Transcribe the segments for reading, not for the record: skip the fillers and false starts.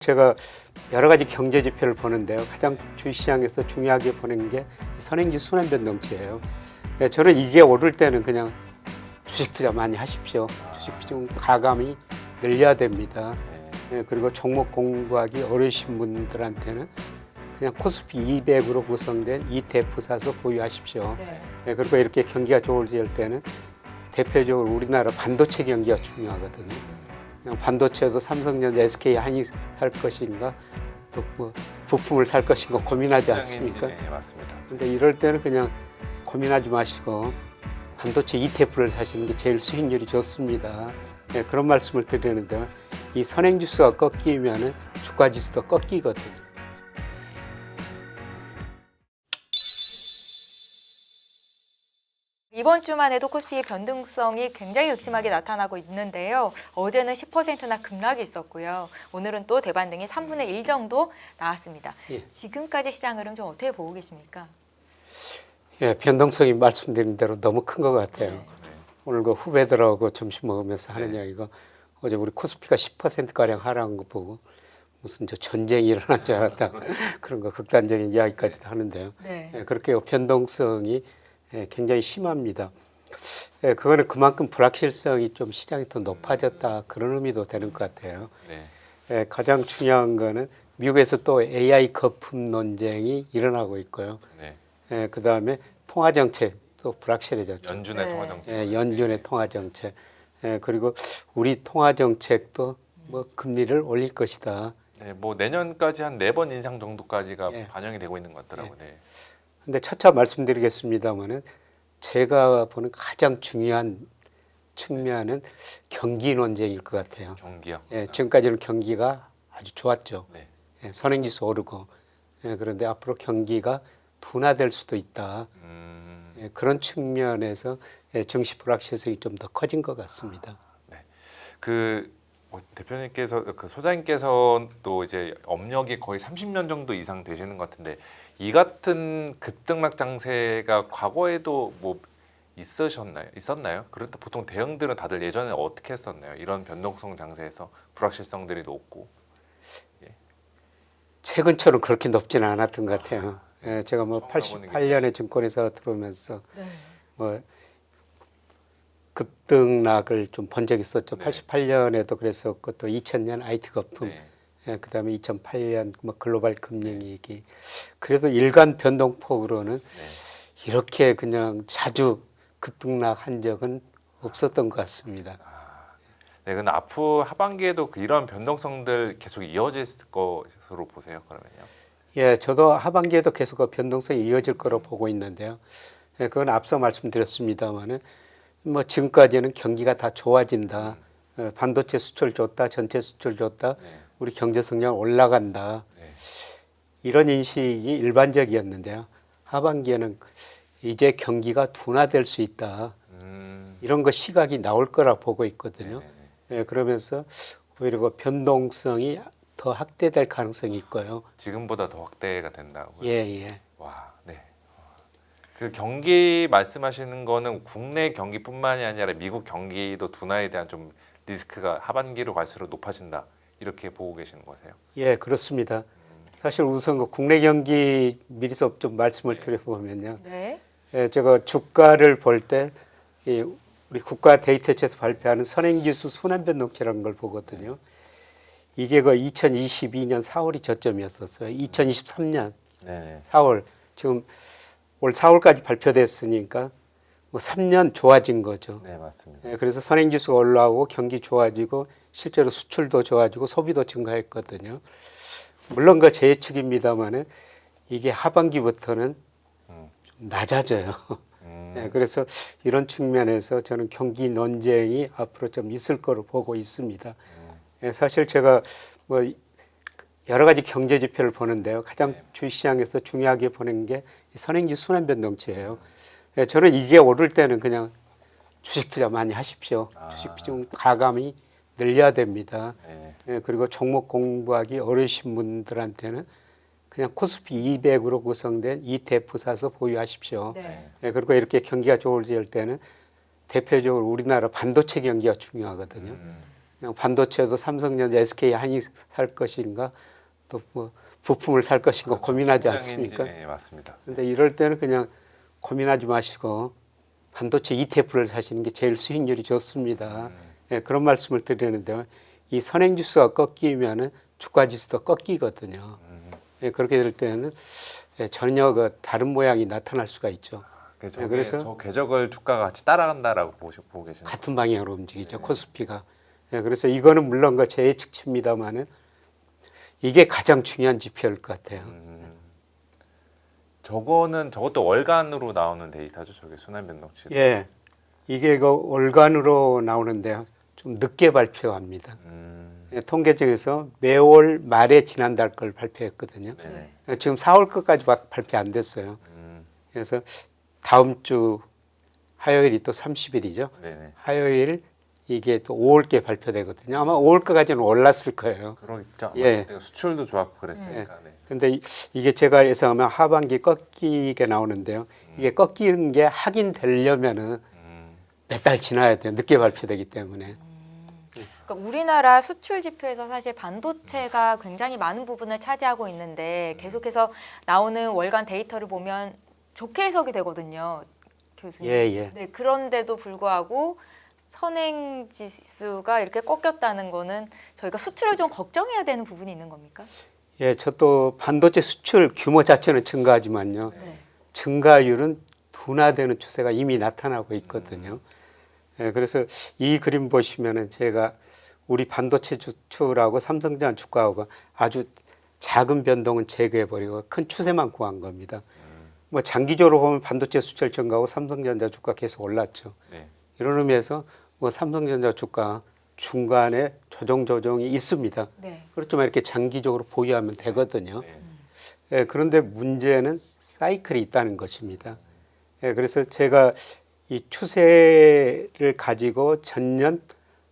제가 여러 가지 경제 지표를 보는데요. 가장 주식시장에서 중요하게 보는 게 선행지수 순환 변동치예요. 저는 이게 오를 때는 그냥 주식 투자 많이 하십시오. 주식 비중 가감히 늘려야 됩니다. 그리고 종목 공부하기 어려우신 분들한테는 그냥 코스피 200으로 구성된 ETF 사서 보유하십시오. 그리고 이렇게 경기가 좋을 때는 대표적으로 우리나라 반도체 경기가 중요하거든요. 그냥 반도체도 삼성전자, SK 하이닉 살 것인가 또 뭐 부품을 살 것인가 고민하지 않습니까? 네, 맞습니다. 근데 이럴 때는 그냥 고민하지 마시고 반도체 ETF를 사시는 게 제일 수익률이 좋습니다. 네, 그런 말씀을 드리는데 이 선행지수가 꺾이면 주가지수도 꺾이거든요. 이번 주만 해도 코스피의 변동성이 굉장히 극심하게 나타나고 있는데요. 어제는 10%나 급락이 있었고요. 오늘은 또 대반등이 3분의 1 정도 나왔습니다. 예. 지금까지 시장 흐름 좀 어떻게 보고 계십니까? 예, 변동성이 말씀드린 대로 너무 큰 것 같아요. 오늘 그 후배들하고 점심 먹으면서 하는 이야기가 어제 우리 코스피가 10%가량 하락한 거 보고 무슨 저 전쟁이 일어난 줄 알았다. 그런 거 극단적인 이야기까지도 하는데요. 네. 예, 그렇게 변동성이 굉장히 심합니다. 그거는 그만큼 불확실성이 좀 시장이 더 높아졌다 그런 의미도 되는 것 같아요. 가장 중요한 거는 미국에서 또 AI 거품 논쟁이 일어나고 있고요. 그 다음에 통화 정책도 불확실해졌죠. 연준의 통화 정책. 연준의 통화 정책. 그리고 우리 통화 정책도 뭐 금리를 올릴 것이다. 네, 뭐 내년까지 한 4번 인상 정도까지가 반영이 되고 있는 것 같더라고요. 근데 차차 말씀드리겠습니다만은 제가 보는 가장 중요한 측면은 경기 논쟁일 것 같아요. 경기요? 지금까지는 경기가 아주 좋았죠. 네. 선행지수 오르고. 그런데 앞으로 경기가 둔화될 수도 있다. 그런 측면에서 증시 불확실성이 좀 더 커진 것 같습니다. 대표님께서 소장님께서 또 이제 업력이 거의 30년 정도 이상 되시는 것 같은데 이 같은 급등락 장세가 과거에도 뭐 있었나요? 그렇다 보통 대형들은 다들 예전에 어떻게 했었나요? 이런 변동성 장세에서 불확실성들이 높고. 최근처럼 그렇게 높지는 않았던 것 같아요. 제가 뭐 88년에 증권회사 들어오면서 뭐 급등락을 좀 본 적이 있었죠. 88년에도 그랬었고 또 2000년 IT 거품, 그다음에 2008년 뭐 글로벌 금융 위기. 그래도 일간 변동폭으로는 이렇게 그냥 자주 급등락한 적은 없었던 것 같습니다. 네, 근데 앞으로 하반기에도 이런 변동성들 계속 이어질 것으로 보세요, 그러면요? 예, 저도 하반기에도 계속 그 변동성이 이어질 거로 보고 있는데요. 그건 앞서 말씀드렸습니다만은 뭐 지금까지는 경기가 다 좋아진다. 반도체 수출 좋다, 전체 수출 좋다, 우리 경제 성장 올라간다. 이런 인식이 일반적이었는데요. 하반기에는 이제 경기가 둔화될 수 있다. 이런 거 시각이 나올 거라 보고 있거든요. 그러면서 오히려 그 변동성이 더 확대될 가능성이 있고요. 지금보다 더 확대가 된다고요? 예. 와, 네. 그 경기 말씀하시는 거는 국내 경기뿐만이 아니라 미국 경기도 둔화에 대한 좀 리스크가 하반기로 갈수록 높아진다 이렇게 보고 계시는 거세요? 예, 그렇습니다. 사실 우선 그 국내 경기 미리서 좀 말씀을 드려보면요. 제가 주가를 볼 때 우리 국가 데이터체에서 발표하는 선행지수 순환변동치라는 걸 보거든요. 이게 그 2022년 4월이 저점이었었어요. 2023년 4월 지금 올 4월까지 발표됐으니까 뭐 3년 좋아진 거죠. 네, 맞습니다. 그래서 선행지수가 올라오고 경기 좋아지고 실제로 수출도 좋아지고 소비도 증가했거든요. 물론 그 제 예측입니다만은 이게 하반기부터는 좀 낮아져요. 그래서 이런 측면에서 저는 경기 논쟁이 앞으로 좀 있을 거로 보고 있습니다. 사실 제가 뭐 여러 가지 경제 지표를 보는데요. 가장 주식시장에서 중요하게 보는 게 선행지수 순환 변동치예요. 저는 이게 오를 때는 그냥 주식 투자 많이 하십시오. 주식 비중 가감히 늘려야 됩니다. 그리고 종목 공부하기 어려우신 분들한테는 그냥 코스피 200으로 구성된 ETF 사서 보유하십시오. 그리고 이렇게 경기가 좋을 때는 대표적으로 우리나라 반도체 경기가 중요하거든요. 그냥 반도체도 삼성전자, SK 한이 살 것인가 또 뭐 부품을 살 것인가 고민하지 않습니까? 네, 맞습니다. 근데 이럴 때는 그냥 고민하지 마시고 반도체 ETF를 사시는 게 제일 수익률이 좋습니다. 예, 그런 말씀을 드리는데요. 이 선행지수가 꺾이면은 주가지수도 꺾이거든요. 예, 그렇게 될 때는 예, 전혀 그 다른 모양이 나타날 수가 있죠. 그래서 네, 그래서 저 궤적을 주가가 같이 따라간다라고 보고 계시는 거예요. 같은 방향으로 움직이죠. 코스피가. 예, 그래서 이거는 물론 그 제 예측치입니다만은 이게 가장 중요한 지표일 것 같아요. 저것도 월간으로 나오는 데이터죠. 저게 순환 변동치. 예, 이게 그 월간으로 나오는데요. 좀 늦게 발표합니다. 예, 통계청에서 매월 말에 지난달 걸 발표했거든요. 네네. 예, 지금 4월 끝까지 발표 안 됐어요. 그래서 다음 주 화요일이 또 30일이죠. 네네. 화요일 이게 또 5월께 발표되거든요. 아마 5월까지는 올랐을 거예요. 그렇죠. 예. 수출도 좋았고 그랬으니까. 네. 근데 이게 제가 예상하면 하반기 꺾이게 나오는데요. 이게 꺾이는 게 확인되려면은 몇 달 지나야 돼요. 늦게 발표되기 때문에. 그러니까 우리나라 수출 지표에서 사실 반도체가 굉장히 많은 부분을 차지하고 있는데 계속해서 나오는 월간 데이터를 보면 좋게 해석이 되거든요, 교수님. 예, 예. 네, 그런데도 불구하고 선행 지수가 이렇게 꺾였다는 거는 저희가 수출을 좀 걱정해야 되는 부분이 있는 겁니까? 예, 저도 반도체 수출 규모 자체는 증가하지만요. 네. 증가율은 둔화되는 추세가 이미 나타나고 있거든요. 예, 그래서 이 그림 보시면은 제가 우리 반도체 수출하고 삼성전자 주가하고 아주 작은 변동은 제거해버리고 큰 추세만 구한 겁니다. 뭐 장기적으로 보면 반도체 수출 증가하고 삼성전자 주가 계속 올랐죠. 네. 이런 의미에서 뭐 삼성전자 주가 중간에 조정이 있습니다. 네. 그렇지만 이렇게 장기적으로 보유하면 되거든요. 네. 예, 그런데 문제는 사이클이 있다는 것입니다. 예, 그래서 제가 이 추세를 가지고 전년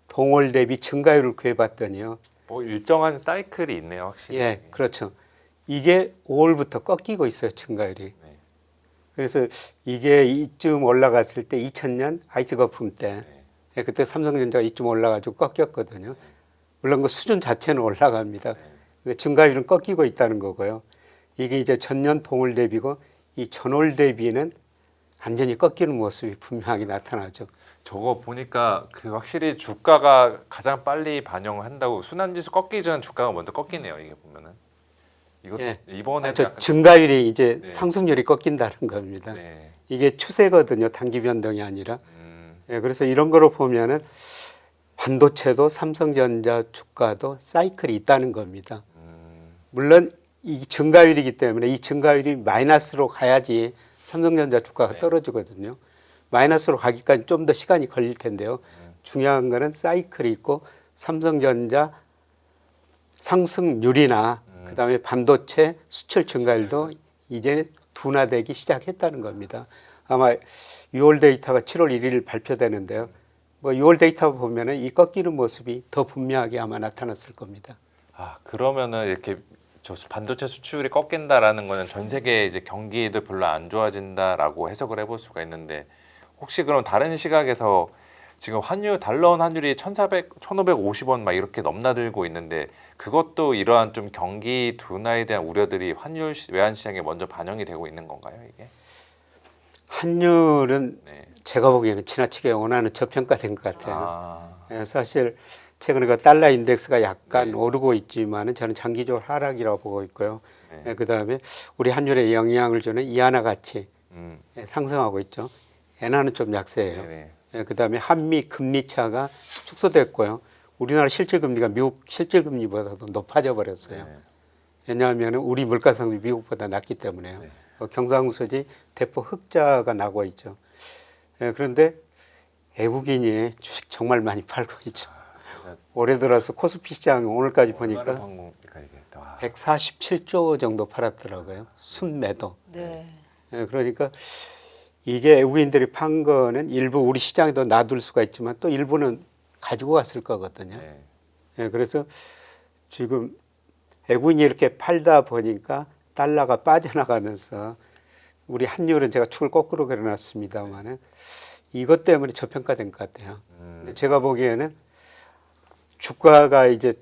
동월 대비 증가율을 구해봤더니요. 뭐 일정한 사이클이 있네요, 확실히. 예, 그렇죠. 이게 5월부터 꺾이고 있어요, 증가율이. 네. 그래서 이게 이쯤 올라갔을 때 2000년 IT 거품 때 예, 그때 삼성전자가 이쯤 올라가지고 꺾였거든요. 물론 그 수준 자체는 올라갑니다. 근데 증가율은 꺾이고 있다는 거고요. 이게 이제 전년 동월 대비고 이 전월 대비는 완전히 꺾이는 모습이 분명하게 나타나죠. 저거 보니까 그 확실히 주가가 가장 빨리 반영을 한다고 순환지수 꺾이기 전 주가가 먼저 꺾이네요. 이게 보면은 이거 예. 이번에 저 증가율이 이제 상승률이 꺾인다는 겁니다. 네. 이게 추세거든요. 단기 변동이 아니라. 예, 그래서 이런 거로 보면은 반도체도 삼성전자 주가도 사이클이 있다는 겁니다. 물론 이 증가율이기 때문에 이 증가율이 마이너스로 가야지 삼성전자 주가가 떨어지거든요. 마이너스로 가기까지 좀 더 시간이 걸릴 텐데요. 중요한 거는 사이클이 있고 삼성전자 상승률이나 그다음에 반도체 수출 증가율도 이제 둔화되기 시작했다는 겁니다. 아마 6월 데이터가 7월 1일 발표되는데요. 뭐 6월 데이터 보면은 이 꺾이는 모습이 더 분명하게 아마 나타났을 겁니다. 아 그러면은 이렇게 저 반도체 수출이 꺾인다라는 거는 전 세계 이제 경기도 별로 안 좋아진다라고 해석을 해볼 수가 있는데 혹시 그럼 다른 시각에서 지금 달러 원 환율이 1,550원 막 이렇게 넘나들고 있는데 그것도 이러한 좀 경기 둔화에 대한 우려들이 환율 외환 시장에 먼저 반영이 되고 있는 건가요, 이게? 환율은 네. 제가 보기에는 지나치게 원하는 저평가된 것 같아요. 아, 예, 사실 최근에 그 달러 인덱스가 약간 네. 오르고 있지만은 저는 장기적으로 하락이라고 보고 있고요. 네. 예, 그다음에 우리 환율에 영향을 주는 이하나 가치 네, 상승하고 있죠. 엔화는 좀 약세예요. 네. 예, 그다음에 한미 금리 차가 축소됐고요. 우리나라 실질 금리가 미국 실질 금리보다도 높아져 버렸어요. 네. 왜냐하면 우리 물가상이 미국보다 낮기 때문에요. 네. 경상수지 대폭 흑자가 나고 있죠. 예, 그런데 외국인이 주식 정말 많이 팔고 있죠. 올해 들어서 코스피 시장 오늘까지 보니까 얼마나 판 겁니까, 이게? 와. 147조 정도 팔았더라고요. 순매도. 네. 예, 그러니까 이게 외국인들이 판 거는 일부 우리 시장에도 놔둘 수가 있지만 또 일부는 가지고 갔을 거거든요. 네. 예, 그래서 지금 외국인이 이렇게 팔다 보니까 달러가 빠져나가면서 우리 환율은 제가 축을 거꾸로 그려놨습니다만은 이것 때문에 저평가된 것 같아요. 근데 제가 보기에는 주가가 이제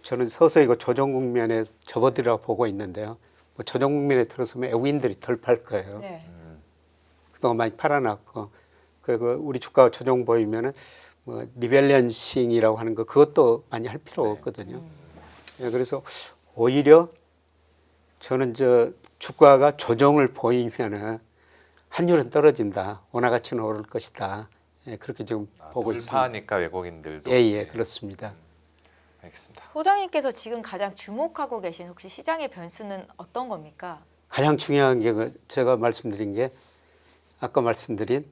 저는 서서히 이거 조정 국면에 접어들어 보고 있는데요. 뭐 조정 국면에 들어서면 외국인들이 덜 팔 거예요. 네. 그동안 많이 팔아놨고 그 우리 주가가 조정 보이면은 뭐 리밸런싱이라고 하는 거 그것도 많이 할 필요가 없거든요. 예, 그래서 오히려 저는 저 주가가 조정을 보이면은 환율은 떨어진다, 원화 가치는 오를 것이다. 예, 그렇게 지금 보고 있습니다. 돌파하니까 외국인들도. 예, 그렇습니다. 알겠습니다. 소장님께서 지금 가장 주목하고 계신 혹시 시장의 변수는 어떤 겁니까? 가장 중요한 게 제가 말씀드린 게 아까 말씀드린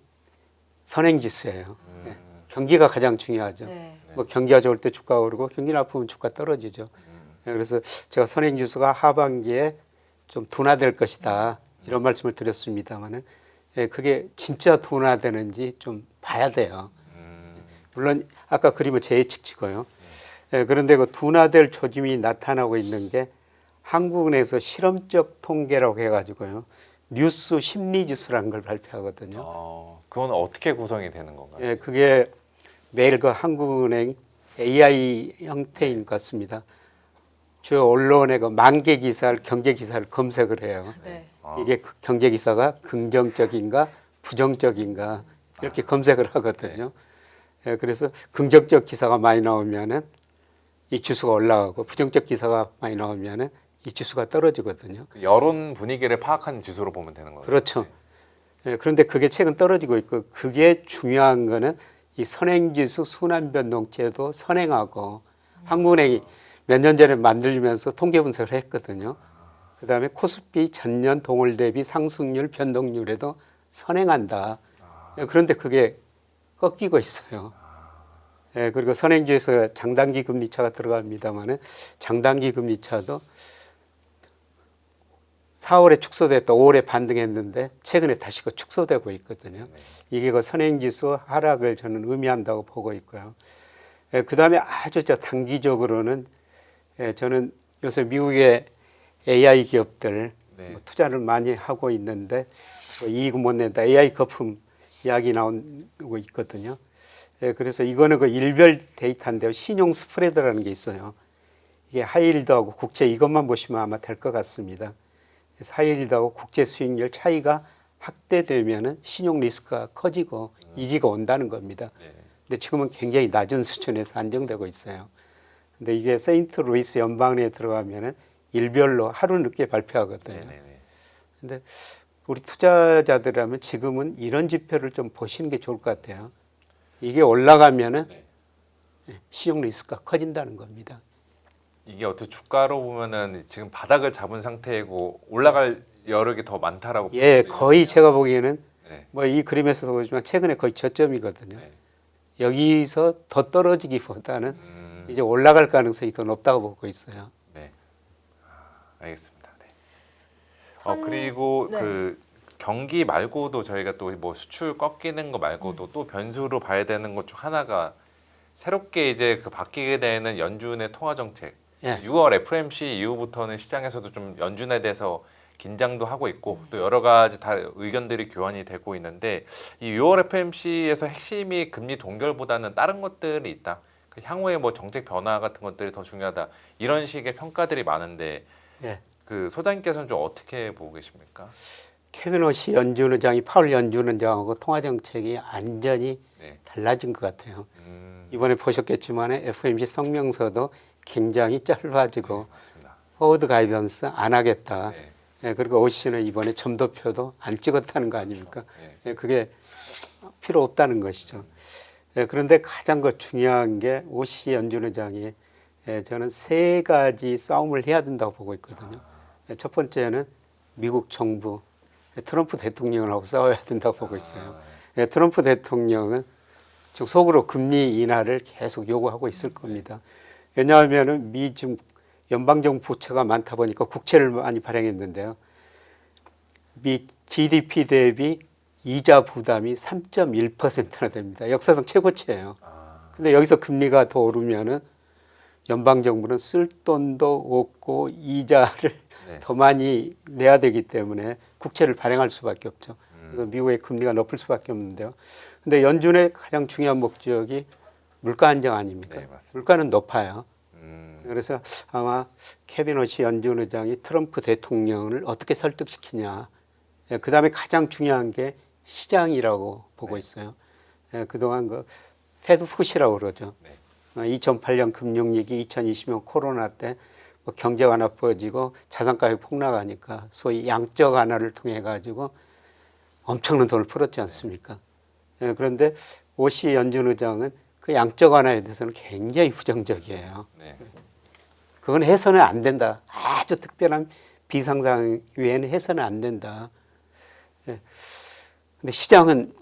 선행지수예요. 예, 경기가 가장 중요하죠. 네. 뭐 경기가 좋을 때 주가가 오르고 경기가 나쁘면 주가 떨어지죠. 예, 그래서 제가 선행지수가 하반기에 좀 둔화될 것이다 이런 말씀을 드렸습니다만은 예, 그게 진짜 둔화되는지 좀 봐야 돼요. 물론 아까 그림은 제 예측치고요. 예, 그런데 그 둔화될 조짐이 나타나고 있는 게 한국은행에서 실험적 통계라고 해가지고요. 뉴스 심리지수라는 걸 발표하거든요. 그건 어떻게 구성이 되는 건가요? 예, 그게 매일 그 한국은행 AI 형태인 것 같습니다. 주요 언론의 그 만개 기사를 경제 기사를 검색을 해요. 네. 이게 그 경제 기사가 긍정적인가 부정적인가 이렇게 검색을 하거든요. 예, 그래서 긍정적 기사가 많이 나오면은 이 지수가 올라가고 부정적 기사가 많이 나오면은 이 지수가 떨어지거든요. 여론 분위기를 파악하는 지수로 보면 되는 거죠. 그렇죠. 예, 그런데 그게 최근 떨어지고 있고 그게 중요한 거는 이 선행지수 순환변동체도 선행하고 한국은행이 몇 년 전에 만들면서 통계 분석을 했거든요. 그다음에 코스피 전년 동월 대비 상승률 변동률에도 선행한다. 예, 그런데 그게 꺾이고 있어요. 예, 그리고 선행지에서 장단기 금리차가 들어갑니다만은 장단기 금리차도 4월에 축소됐다 5월에 반등했는데 최근에 다시 그 축소되고 있거든요. 이게 그 선행지수 하락을 저는 의미한다고 보고 있고요. 예, 그다음에 아주 저 단기적으로는 예, 저는 요새 미국의 AI 기업들 네. 뭐 투자를 많이 하고 있는데 뭐 이익 못 낸다 AI 거품 이야기 나오고 있거든요. 예, 그래서 이거는 그 일별 데이터인데요. 신용 스프레드라는 게 있어요. 이게 하이힐드하고 국채 이것만 보시면 아마 될 것 같습니다. 그래서 하이힐드하고 국채 수익률 차이가 확대되면은 신용 리스크가 커지고 위기가 온다는 겁니다. 근데 지금은 굉장히 낮은 수준에서 안정되고 있어요. 근데 이게 세인트 루이스 연방에 들어가면은 일별로 하루 늦게 발표하거든요. 근데 우리 투자자들이라면 지금은 이런 지표를 좀 보시는 게 좋을 것 같아요. 이게 올라가면은 신용 리스크가 커진다는 겁니다. 이게 어떻게 주가로 보면은 지금 바닥을 잡은 상태이고 올라갈 여력이 더 많다라고. 예, 보시면 거의 제가 보기에는 네. 뭐 이 그림에서도 보지만 최근에 거의 저점이거든요. 여기서 더 떨어지기보다는 이제 올라갈 가능성이 더 높다고 보고 있어요. 네. 알겠습니다. 네. 그리고 네. 그 경기 말고도 저희가 또 뭐 수출 꺾이는 거 말고도 또 변수로 봐야 되는 것 중 하나가 새롭게 이제 그 바뀌게 되는 연준의 통화 정책. 예. 6월 FOMC 이후부터는 시장에서도 좀 연준에 대해서 긴장도 하고 있고 또 여러 가지 다 의견들이 교환이 되고 있는데 이 6월 FOMC에서 핵심이 금리 동결보다는 다른 것들이 있다. 그 향후에 뭐 정책 변화 같은 것들이 더 중요하다. 이런 식의 평가들이 많은데 예. 그 소장님께서는 좀 어떻게 보고 계십니까? 케빈 오시 연준 의장이 파월 연준 의장하고 통화 정책이 완전히 네. 달라진 것 같아요. 이번에 보셨겠지만 FOMC 성명서도 굉장히 짧아지고 맞습니다. 포워드 가이던스 안 하겠다. 네. 예, 그리고 오시는 이번에 점도표도 안 찍었다는 거 아닙니까? 예, 그게 필요 없다는 것이죠. 예, 그런데 가장 그 중요한 게 오시 연준 의장이 저는 세 가지 싸움을 해야 된다고 보고 있거든요. 첫 번째는 미국 정부 트럼프 대통령하고 싸워야 된다고 보고 있어요. 트럼프 대통령은 지금 속으로 금리 인하를 계속 요구하고 있을 겁니다. 왜냐하면은 미중 연방정부 부채가 많다 보니까 국채를 많이 발행했는데요. 미 GDP 대비 이자 부담이 3.1%나 됩니다. 역사상 최고치예요. 근데 여기서 금리가 더 오르면은 연방정부는 쓸 돈도 없고 이자를 더 많이 내야 되기 때문에 국채를 발행할 수밖에 없죠. 그래서 미국의 금리가 높을 수밖에 없는데요. 근데 연준의 가장 중요한 목적이 물가 안정 아닙니까? 네, 맞습니다. 물가는 높아요. 그래서 아마 캐비너시 연준 의장이 트럼프 대통령을 어떻게 설득시키냐. 예, 그다음에 가장 중요한 게 시장이라고 보고 있어요. 예, 그동안 그 페드 푸시라고 그러죠. 네. 2008년 금융위기, 2020년 코로나 때 뭐 경제 완화 퍼지고 자산가격 폭락하니까 소위 양적 완화를 통해 가지고 엄청난 돈을 풀었지 않습니까? 예, 그런데 오시 연준 의장은 그 양적 완화에 대해서는 굉장히 부정적이에요. 네. 그건 해서는 안 된다. 아주 특별한 비상상 외에는 해서는 안 된다. 예. 근데 시장은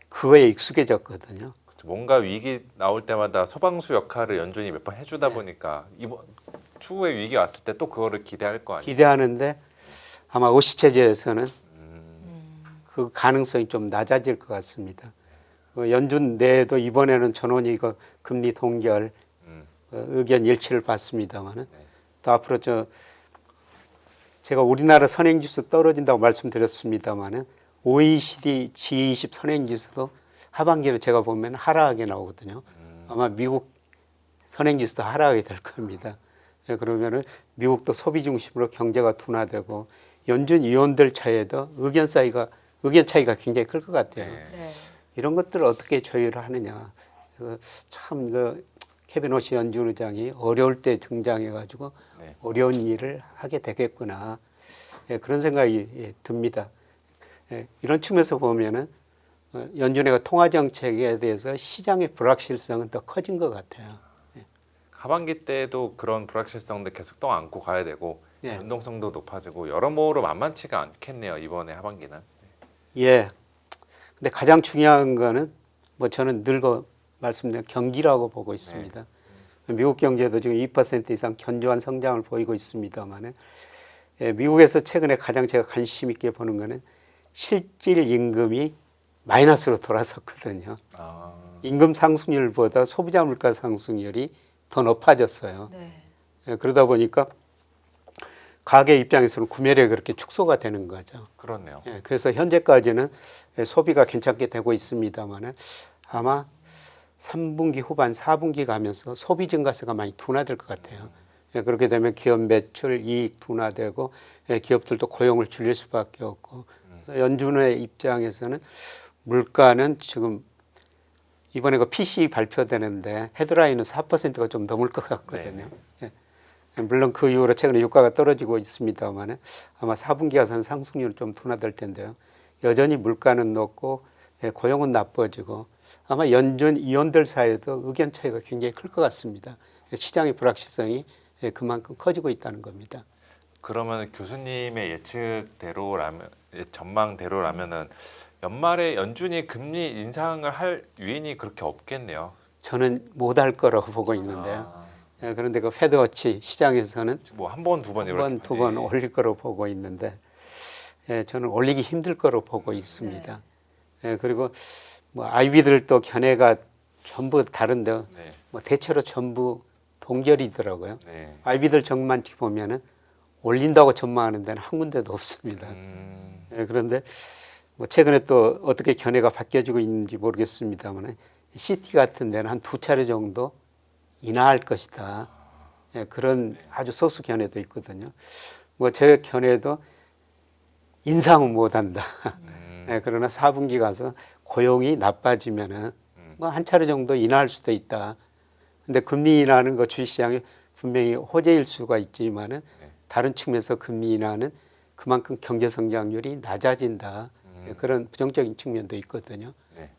그거에 익숙해졌거든요. 그렇죠. 뭔가 위기 나올 때마다 소방수 역할을 연준이 몇 번 해주다 보니까 이번 추후에 위기 왔을 때 또 그거를 기대할 거 아니에요. 기대하는데 아마 오시 체제에서는 그 가능성이 좀 낮아질 것 같습니다. 연준 내에도 이번에는 전원이 그 금리 동결 의견 일치를 봤습니다만은 또 앞으로 제가 우리나라 선행지수 떨어진다고 말씀드렸습니다만은 OECD G20 선행지수도 하반기로 제가 보면 하락하게 나오거든요. 아마 미국 선행지수도 하락하게 될 겁니다. 예, 그러면은 미국도 소비 중심으로 경제가 둔화되고 연준 위원들 차이에도 의견 차이가 굉장히 클 것 같아요. 네. 네. 이런 것들을 어떻게 조율을 하느냐. 참 케빈 오시 연준 의장이 어려울 때 등장해가지고 네. 어려운 일을 하게 되겠구나. 예, 그런 생각이 듭니다. 예, 이런 측면에서 보면은 연준의 통화 정책에 대해서 시장의 불확실성은 더 커진 것 같아요. 하반기 때도 그런 불확실성들 계속 또 안고 가야 되고 예. 변동성도 높아지고 여러모로 만만치가 않겠네요. 이번에 하반기는. 예. 근데 가장 중요한 거는 뭐 저는 늘 말씀드린 경기라고 보고 있습니다. 미국 경제도 지금 2% 이상 견조한 성장을 보이고 있습니다만은 예, 미국에서 최근에 가장 제가 관심 있게 보는 거는 실질 임금이 마이너스로 돌아섰거든요. 아, 임금 상승률보다 소비자 물가 상승률이 더 높아졌어요. 네. 예, 그러다 보니까 가게 입장에서는 구매력이 그렇게 축소가 되는 거죠. 그렇네요. 예, 그래서 현재까지는 소비가 괜찮게 되고 있습니다만은 아마 3분기 후반, 4분기 가면서 소비 증가세가 많이 둔화될 것 같아요. 예, 그렇게 되면 기업 매출, 이익 둔화되고 예, 기업들도 고용을 줄일 수밖에 없고 그래서 연준의 입장에서는 물가는 지금 이번에 그 PCE 발표되는데 헤드라인은 4%가 좀 넘을 것 같거든요. 예. 물론 그 이후로 최근에 유가가 떨어지고 있습니다만 아마 4분기 가서는 상승률이 좀 둔화될 텐데요. 여전히 물가는 높고 예, 고용은 나빠지고 아마 연준 위원들 사이에도 의견 차이가 굉장히 클 것 같습니다. 시장의 불확실성이 예, 그만큼 커지고 있다는 겁니다. 그러면 교수님의 전망대로라면은 연말에 연준이 금리 인상을 할 요인이 그렇게 없겠네요. 저는 못할 거라고 보고 있는데요. 예, 그런데 그 페드워치 시장에서는 뭐 한 번, 두 번 한 이렇게 번, 두 번 올릴 거로 보고 있는데 예, 저는 올리기 힘들 거로 보고 있습니다. 예, 그리고 뭐 아이비들도 견해가 전부 다른데 네. 뭐 대체로 전부 동결이더라고요. 네. 아이비들 전만 보면은 올린다고 전망하는 데는 한 군데도 없습니다. 예, 그런데 뭐 최근에 또 어떻게 견해가 바뀌어지고 있는지 모르겠습니다만 시티 같은 데는 한 2차례 정도 인하할 것이다. 예, 그런 아주 소수 견해도 있거든요. 뭐 제 견해도 인상은 못한다. 예, 그러나 4분기 가서 고용이 나빠지면은 뭐 한 차례 정도 인하할 수도 있다. 근데 금리 인하는 거 주식시장에 분명히 호재일 수가 있지만은 다른 측면에서 금리 인하는 그만큼 경제 성장률이 낮아진다. 예, 그런 부정적인 측면도 있거든요. 네.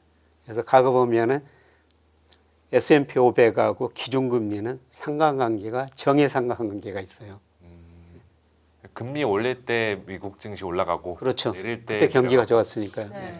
그래서 과거 보면은 S&P 500하고 기준금리는 상관관계가 정의 상관관계가 있어요. 금리 올릴 때 미국 증시 올라가고 그렇죠. 내릴 때 그때 경기가 내려가고. 좋았으니까요. 네.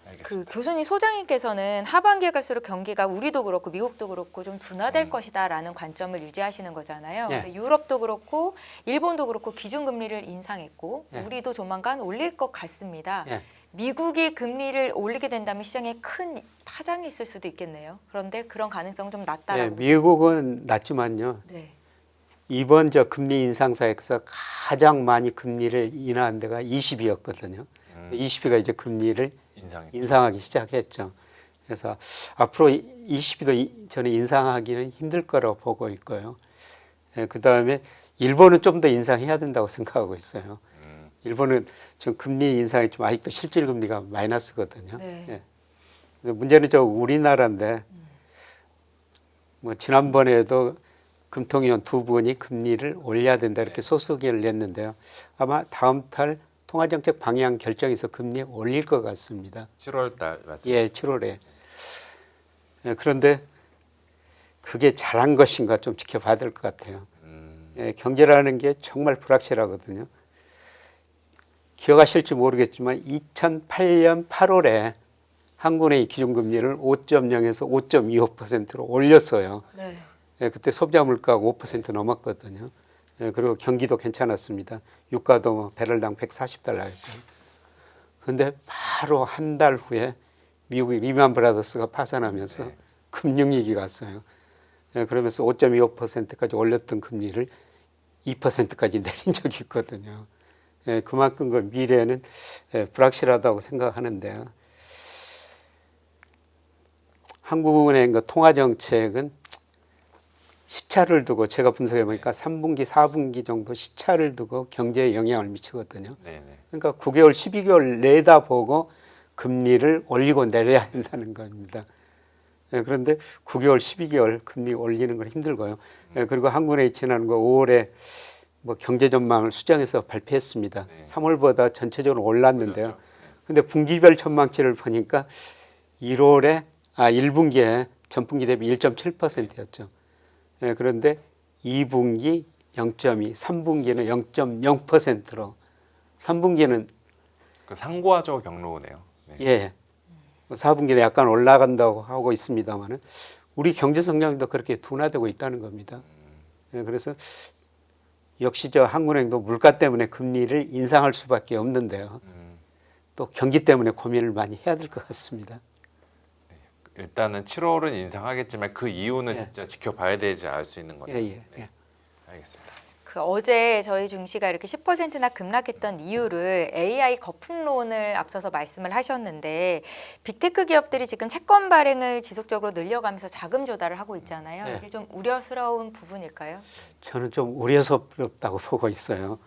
알겠습니다. 그 교수님 소장님께서는 하반기에 갈수록 경기가 우리도 그렇고 미국도 그렇고 좀 둔화될 것이다라는 관점을 유지하시는 거잖아요. 네. 근데 유럽도 그렇고 일본도 그렇고 기준금리를 인상했고 네. 우리도 조만간 올릴 것 같습니다. 예. 미국이 금리를 올리게 된다면 시장에 큰 파장이 있을 수도 있겠네요. 그런데 그런 가능성 좀 예, 낮다라고. 미국은 낮지만요. 네. 이번 저 금리 인상사에서 가장 많이 금리를 인하한 데가 20이었거든요. 20위가 이제 금리를 인상이 인상하기 시작했죠. 그래서 앞으로 20위도 저는 인상하기는 힘들 거라고 보고 있고요. 그 다음에 일본은 좀 더 인상해야 된다고 생각하고 있어요. 일본은 지금 금리 인상이 좀 아직도 실질 금리가 마이너스거든요. 네. 예. 근데 문제는 저 우리나라인데 뭐 지난번에도 금통위원 두 분이 금리를 올려야 된다 이렇게 소수의견을 냈는데요. 아마 다음 달 통화정책 방향 결정에서 금리 올릴 것 같습니다. 7월 달 맞습니다. 예, 7월에. 예, 그런데 그게 잘한 것인가 좀 지켜봐야 될 것 같아요. 예, 경제라는 게 정말 불확실하거든요. 기억하실지 모르겠지만 2008년 8월에 한국은행이 기준금리를 5.0에서 5.25%로 올렸어요. 네. 예, 그때 소비자 물가가 5% 넘었거든요. 예, 그리고 경기도 괜찮았습니다. 유가도 뭐 배럴당 140달러였죠. 그런데 바로 한 달 후에 미국의 리만 브라더스가 파산하면서 네. 금융위기가 왔어요. 예, 그러면서 5.25%까지 올렸던 금리를 2%까지 내린 적이 있거든요. 예, 그만큼 그 미래는 불확실하다고 생각하는데요. 한국은행 그 통화정책은 시차를 두고 제가 분석해 보니까 3분기, 4분기 정도 시차를 두고 경제에 영향을 미치거든요. 네네. 그러니까 9개월, 12개월 내다보고 금리를 올리고 내려야 한다는 겁니다. 예, 그런데 9개월, 12개월 금리 올리는 건 힘들고요. 예, 그리고 한국은행이 지난 5월에 뭐 경제 전망을 수정해서 발표했습니다. 네. 3월보다 전체적으로 올랐는데요. 그렇죠. 근데 분기별 전망치를 보니까 1분기에 전분기 대비 1.7%였죠. 예, 그런데 2분기 0.2, 3분기는 0.0%로 3분기는 그 상고하저 경로네요. 네. 예, 4분기는 약간 올라간다고 하고 있습니다만은 우리 경제 성장도 그렇게 둔화되고 있다는 겁니다. 예, 그래서 역시 저 한국은행도 물가 때문에 금리를 인상할 수밖에 없는데요. 또 경기 때문에 고민을 많이 해야 될 것 같습니다. 일단은 7월은 인상하겠지만 그 이유는 예. 진짜 지켜봐야 되지 않을 수 있는 거네요. 예. 네. 알겠습니다. 그 어제 저희 증시가 이렇게 10%나 급락했던 이유를 AI 거품론을 앞서서 말씀을 하셨는데 빅테크 기업들이 지금 채권 발행을 지속적으로 늘려가면서 자금 조달을 하고 있잖아요. 네. 이게 좀 우려스러운 부분일까요? 저는 좀 우려스럽다고 보고 있어요.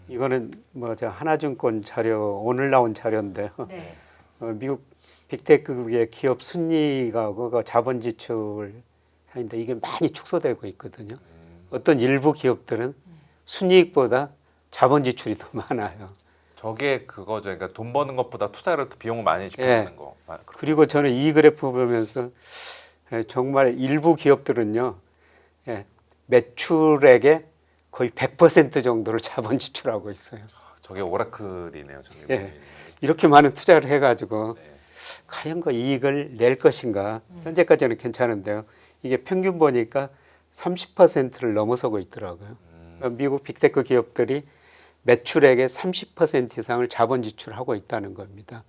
이거는 뭐 저 하나증권 자료 오늘 나온 자료인데요. 네. 미국 빅테크의 기업 순위가 그 자본 지출 사이인데 이게 많이 축소되고 있거든요. 어떤 일부 기업들은 순이익보다 자본 지출이 더 많아요. 저게 그거죠. 그러니까 돈 버는 것보다 투자를 비용을 많이 지켜내는 예. 거. 그리고 저는 이 그래프 보면서 정말 일부 기업들은요, 매출액의 거의 100% 정도를 자본 지출하고 있어요. 저게 오라클이네요. 저게. 예. 이렇게 많은 투자를 해가지고 네. 과연 그 이익을 낼 것인가? 현재까지는 괜찮은데요. 이게 평균 보니까 30%를 넘어서고 있더라고요. 미국 빅테크 기업들이 매출액의 30% 이상을 자본 지출하고 있다는 겁니다.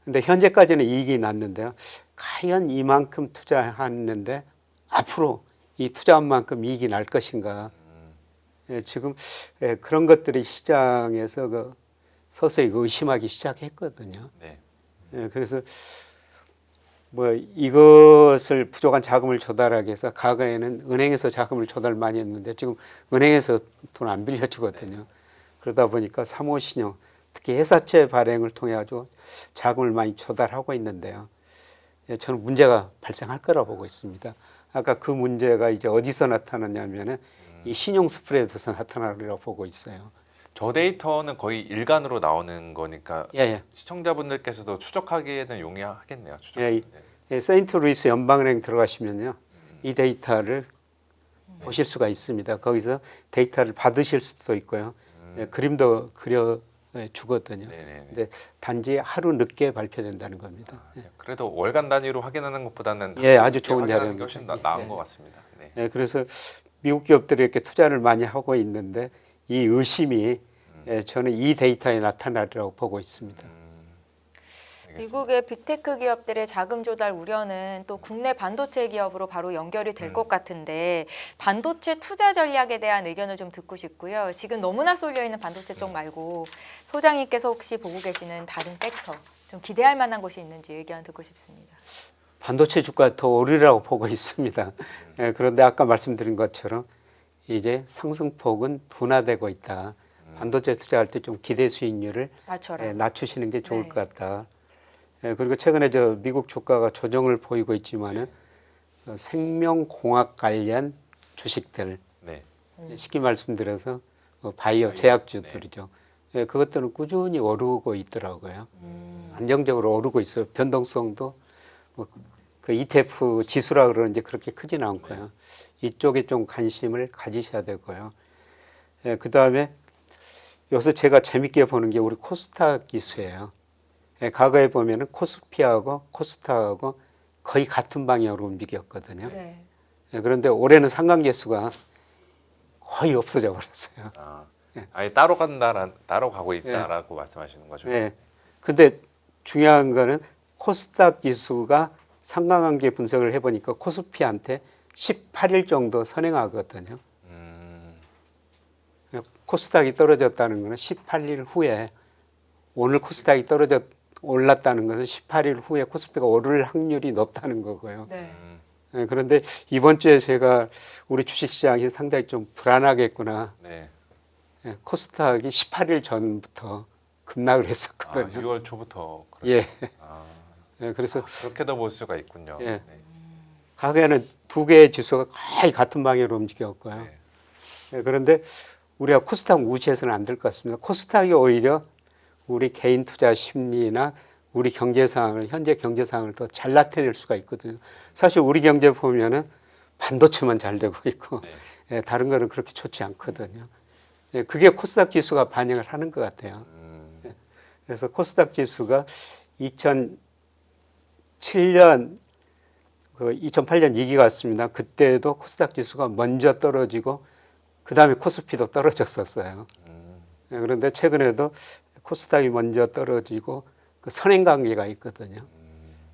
근데 현재까지는 이익이 났는데요. 과연 이만큼 투자했는데 앞으로 이 투자한 만큼 이익이 날 것인가? 예, 지금 그런 것들이 시장에서 서서히 의심하기 시작했거든요. 네. 예, 그래서 뭐 이것을 부족한 자금을 조달하기 위해서 과거에는 은행에서 자금을 조달 많이 했는데 지금 은행에서 돈 안 빌려주거든요. 그러다 보니까 사모신용, 특히 회사채 발행을 통해 가지고 자금을 많이 조달하고 있는데요. 예, 저는 문제가 발생할 거라고 보고 있습니다. 아까 그 문제가 이제 어디서 나타났냐면은 이 신용 스프레드에서 나타나리라고 보고 있어요. 저 데이터는 거의 일간으로 나오는 거니까 예. 시청자분들께서도 추적하기에는 용이하겠네요. 추적. 예, 세인트루이스 연방은행 들어가시면요, 이 데이터를 보실 수가 있습니다. 거기서 데이터를 받으실 수도 있고요. 그림도 그려 주거든요. 네네. 근데 단지 하루 늦게 발표된다는 겁니다. 그래도 월간 단위로 확인하는 것보다는 예, 아주 좋은 확인하는 게 자료입니다. 훨씬 예, 나은 예. 것 같습니다. 네. 예, 그래서 미국 기업들이 이렇게 투자를 많이 하고 있는데 이 의심이 저는 이 데이터에 나타나리라고 보고 있습니다. 미국의 빅테크 기업들의 자금 조달 우려는 또 국내 반도체 기업으로 바로 연결이 될 것 같은데 반도체 투자 전략에 대한 의견을 좀 듣고 싶고요. 지금 너무나 쏠려 있는 반도체 쪽 말고 소장님께서 혹시 보고 계시는 다른 섹터 좀 기대할 만한 곳이 있는지 의견 듣고 싶습니다. 반도체 주가 더 오르라고 보고 있습니다. 예, 그런데 아까 말씀드린 것처럼 이제 상승폭은 둔화되고 있다. 반도체 투자할 때 좀 기대 수익률을 나처럼. 낮추시는 게 좋을 네. 것 같다. 예, 그리고 최근에 저 미국 주가가 조정을 보이고 있지만은 생명공학 관련 주식들 네. 쉽게 말씀드려서 바이오 제약주들이죠. 예, 그것들은 꾸준히 오르고 있더라고요. 안정적으로 오르고 있어요. 변동성도 그 ETF 지수라 그러는지 그렇게 크지는 않고요. 이쪽에 좀 관심을 가지셔야 되고요. 예, 그 다음에 여기서 제가 재밌게 보는 게 우리 코스닥 지수예요. 예, 과거에 보면은 코스피하고 코스닥하고 거의 같은 방향으로 움직였거든요. 네. 예, 그런데 올해는 상관계수가 거의 없어져 버렸어요. 아예 따로 따로 가고 있다라고 말씀하시는 거죠. 예. 근데 중요한 거는 코스닥 지수가 상관관계 분석을 해보니까 코스피한테 18일 정도 선행하거든요. 코스닥이 떨어졌다는 것은 18일 후에 오늘 코스닥이 올랐다는 것은 18일 후에 코스피가 오를 확률이 높다는 거고요. 네. 예, 그런데 이번 주에 제가 우리 주식시장이 상당히 좀 불안하겠구나. 네. 예, 코스닥이 18일 전부터 급락을 했었거든요. 6월 초부터. 예. 예, 그래서 그렇게도 볼 수가 있군요. 예. 네. 과거에는 두 개의 지수가 거의 같은 방향으로 움직였고요. 네. 예, 그런데 우리가 코스닥 무시해서는 안 될 것 같습니다. 코스닥이 오히려 우리 개인 투자 심리나 우리 경제 상황을 현재 경제 상황을 더 잘 나타낼 수가 있거든요. 사실 우리 경제 보면은 반도체만 잘 되고 있고 네. 예, 다른 거는 그렇게 좋지 않거든요. 예, 그게 코스닥 지수가 반영을 하는 것 같아요. 예, 그래서 코스닥 지수가 2007년 2008년 위기가 왔습니다. 그때도 코스닥 지수가 먼저 떨어지고 그 다음에 코스피도 떨어졌었어요. 예, 그런데 최근에도 코스닥이 먼저 떨어지고 그 선행 관계가 있거든요.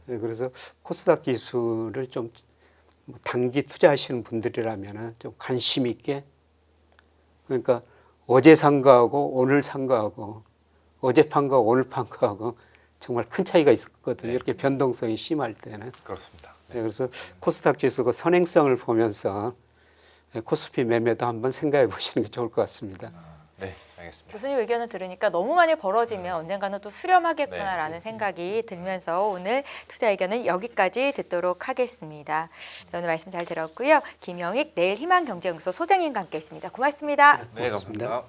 예, 그래서 코스닥 지수를 좀 단기 투자하시는 분들이라면 좀 관심 있게 그러니까 어제 산 거하고 오늘 산 거하고 어제 판 거하고 오늘 판 거하고 정말 큰 차이가 있거든요. 이렇게 변동성이 심할 때는. 그렇습니다. 네, 그래서 코스닥 지수가 선행성을 보면서 코스피 매매도 한번 생각해 보시는 게 좋을 것 같습니다. 네, 알겠습니다. 교수님 의견을 들으니까 너무 많이 벌어지면 언젠가는 또 수렴하겠구나라는 생각이 들면서 오늘 투자 의견은 여기까지 듣도록 하겠습니다. 네, 오늘 말씀 잘 들었고요. 김영익 내일 희망경제연구소 소장님과 함께했습니다. 고맙습니다. 네, 감사합니다.